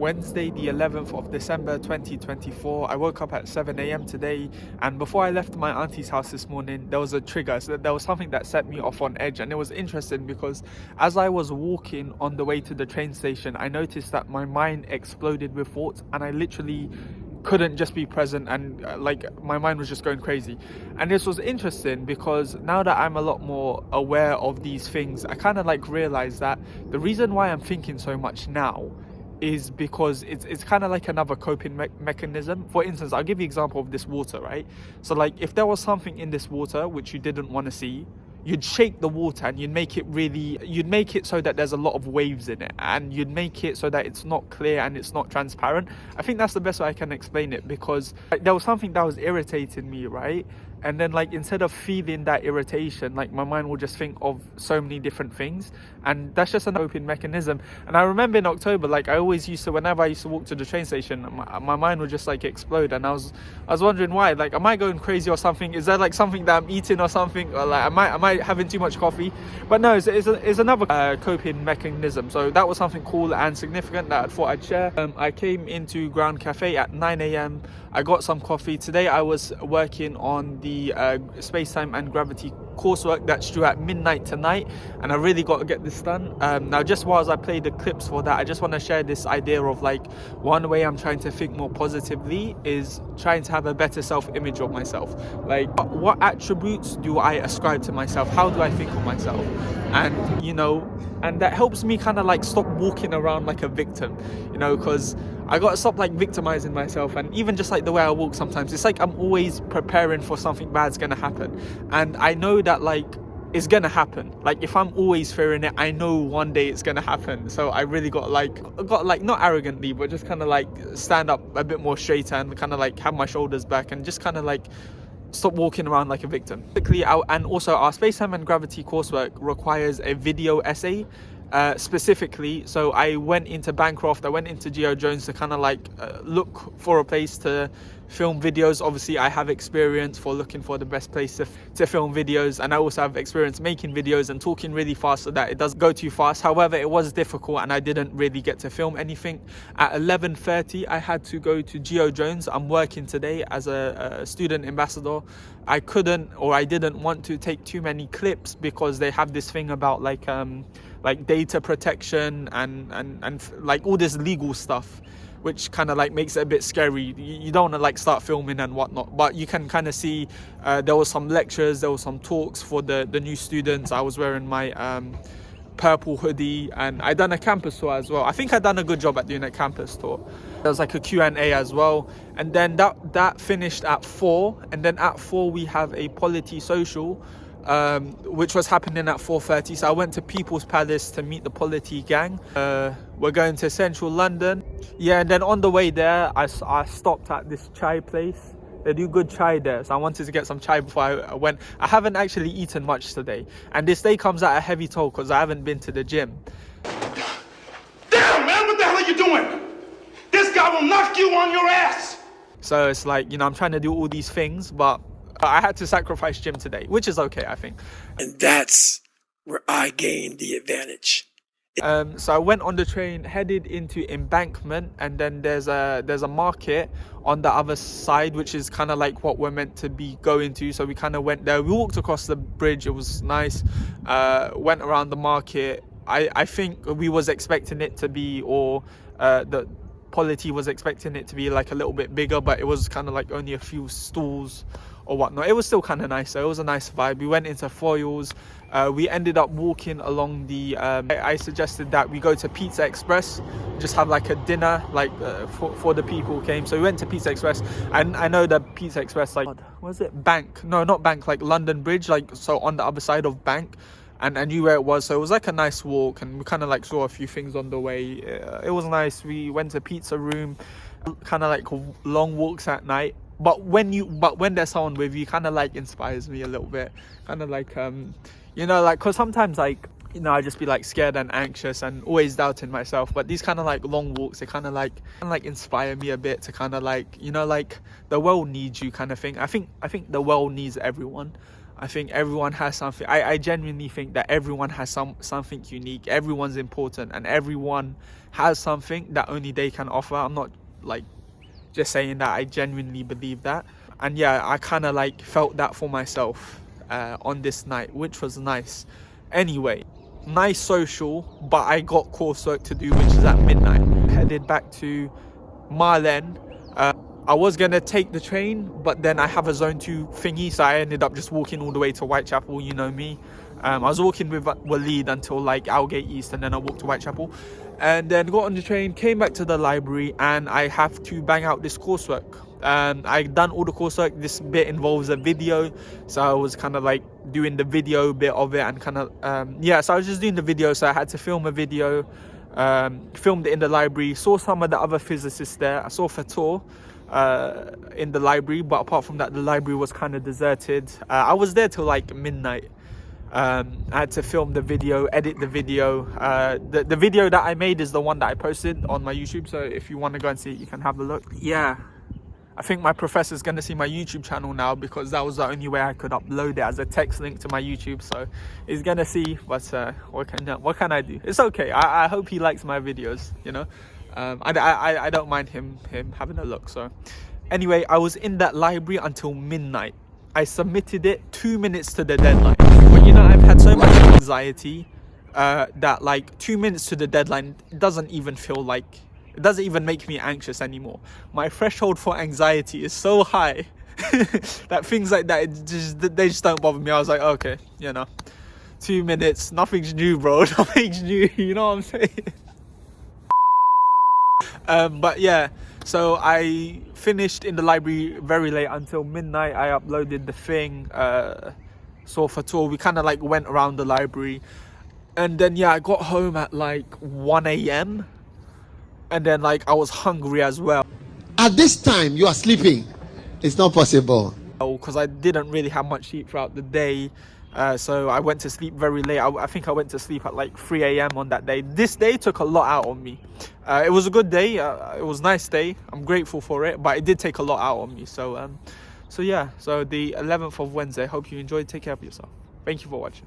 Wednesday, the 11th of December 2024. I woke up at 7 a.m. today, and before I left my auntie's house this morning, there was a trigger. So there was something that set me off on edge, and it was interesting because as I was walking on the way to the train station, I noticed that my mind exploded with thoughts, and I literally couldn't just be present, and my mind was just going crazy. And this was interesting because now that I'm a lot more aware of these things, I kind of realized that the reason why I'm thinking so much now is because it's kind of like another coping mechanism. For instance, I'll give you an example of this water, right? So if there was something in this water which you didn't want to see, you'd shake the water and you'd make it so that there's a lot of waves in it, and you'd make it so that it's not clear and it's not transparent. I think that's the best way I can explain it, because there was something that was irritating me, right? And then instead of feeling that irritation, my mind will just think of so many different things, and that's just a coping mechanism. And I remember in October, whenever I used to walk to the train station, my mind would just explode, and I was wondering why. Am I going crazy or something? Is there something that I'm eating or something, or am I having too much coffee? But no, it's another coping mechanism. So that was something cool and significant that I thought I'd share. I came into Ground Cafe at 9 a.m. I got some coffee. Today I was working on the space-time and gravity coursework that's due at midnight tonight, and I really got to get this done. Now, just whilst I play the clips for that, I just want to share this idea of one way I'm trying to think more positively is trying to have a better self-image of myself. What attributes do I ascribe to myself? How do I think of myself? And that helps me kind of stop walking around like a victim, because I got to stop victimizing myself. And even just the way I walk sometimes, it's I'm always preparing for something bad's gonna happen, and I know that it's gonna happen. If I'm always fearing it, I know one day it's gonna happen. So I really got not arrogantly, but just kind of stand up a bit more straighter and kind of have my shoulders back and just kind of stop walking around like a victim. And also our space-time and gravity coursework requires a video essay. Specifically, so I went into Bancroft, I went into Geo Jones to kind of look for a place to film videos. Obviously I have experience for looking for the best place to film videos, and I also have experience making videos and talking really fast so that it doesn't go too fast. However, it was difficult and I didn't really get to film anything. At 11:30 I had to go to Geo Jones. I'm working today as a student ambassador. I didn't want to take too many clips because they have this thing about data protection and all this legal stuff, which kind of makes it a bit scary. You don't want to start filming and whatnot, but you can kind of see there was some lectures, there was some talks for the new students. I was wearing my purple hoodie, and I done a campus tour as well. I think I done a good job at doing a campus tour. There was a Q&A as well, and then that finished at 4, and then at 4 we have a polity social, which was happening at 4:30. So I went to People's Palace to meet the polity gang. We're going to central London, and then on the way there I stopped at this chai place. They do good chai there, so I wanted to get some chai before I went. I haven't actually eaten much today, and this day comes at a heavy toll because I haven't been to the gym. Damn, man, what the hell are you doing? This guy will knock you on your ass. So it's I'm trying to do all these things, but I had to sacrifice gym today, which is okay, I think. And that's where I gained the advantage. So I went on the train, headed into Embankment, and then there's a market on the other side, which is kind of what we're meant to be going to. So we kind of went there. We walked across the bridge. It was nice. Went around the market. I think we was expecting it to be, or the polity was expecting it to be a little bit bigger, but it was kind of only a few stalls or whatnot. It was still kind of nice, so it was a nice vibe. We went into Foyles. We ended up walking along the I suggested that we go to Pizza Express, just have a dinner for the people who came. So we went to Pizza Express, and I know the Pizza Express was it Bank? No, not Bank, London Bridge, so on the other side of Bank. And I knew where it was, so it was a nice walk, and we kind of saw a few things on the way. It was nice. We went to Pizza Room, kind of long walks at night. But when there's someone with you, kind of inspires me a little bit. Kind of because sometimes I just be scared and anxious and always doubting myself. But these kind of long walks, they kind of inspire me a bit to kind of the world needs you kind of thing. I think the world needs everyone. I think everyone has something. I genuinely think that everyone has something unique. Everyone's important, and everyone has something that only they can offer. I'm not like just saying that. I genuinely believe that. And yeah, I kind of like felt that for myself on this night, which was nice. Anyway, nice social, but I got coursework to do, which is at midnight. Headed back to Marlen. I was gonna take the train, but then I have a zone 2 thingy, so I ended up just walking all the way to Whitechapel. You know me. I was walking with Waleed until like Aldgate East, and then I walked to Whitechapel, and then got on the train, came back to the library, and I have to bang out this coursework. I've done all the coursework. This bit involves a video, so I was kind of like doing the video bit of it, and kind of so I was just doing the video, so I had to film a video. Filmed it in the library, saw some of the other physicists there. I saw Fator in the library, but apart from that, the library was kind of deserted. I was there till like midnight. I had to film the video, edit the video. The video that I made is the one that I posted on my YouTube, so if you want to go and see it, you can have a look. Yeah, I think my professor's going to see my YouTube channel now, because that was the only way I could upload it as a text link to my YouTube. So he's going to see, but what can I do? It's okay. I hope he likes my videos, you know. I don't mind him having a look. So anyway, I was in that library until midnight. I submitted it 2 minutes to the deadline. But you know, I've had so much anxiety that like 2 minutes to the deadline doesn't even feel like, it doesn't even make me anxious anymore. My threshold for anxiety is so high that things like that, they just don't bother me. I was like, okay, you know, 2 minutes, nothing's new, bro. Nothing's new, you know what I'm saying? But yeah, so I finished in the library very late until midnight. I uploaded the thing, saw Fator. We kind of like went around the library, and then yeah, I got home at like 1 a.m. and then like I was hungry as well. At this time, you are sleeping. It's not possible. Because I didn't really have much to eat throughout the day. So I went to sleep very late. I think I went to sleep at like 3 a.m. on that day. This day took a lot out on me. It was a good day. It was a nice day. I'm grateful for it. But it did take a lot out on me. So yeah. So the 11th of Wednesday. Hope you enjoyed. Take care of yourself. Thank you for watching.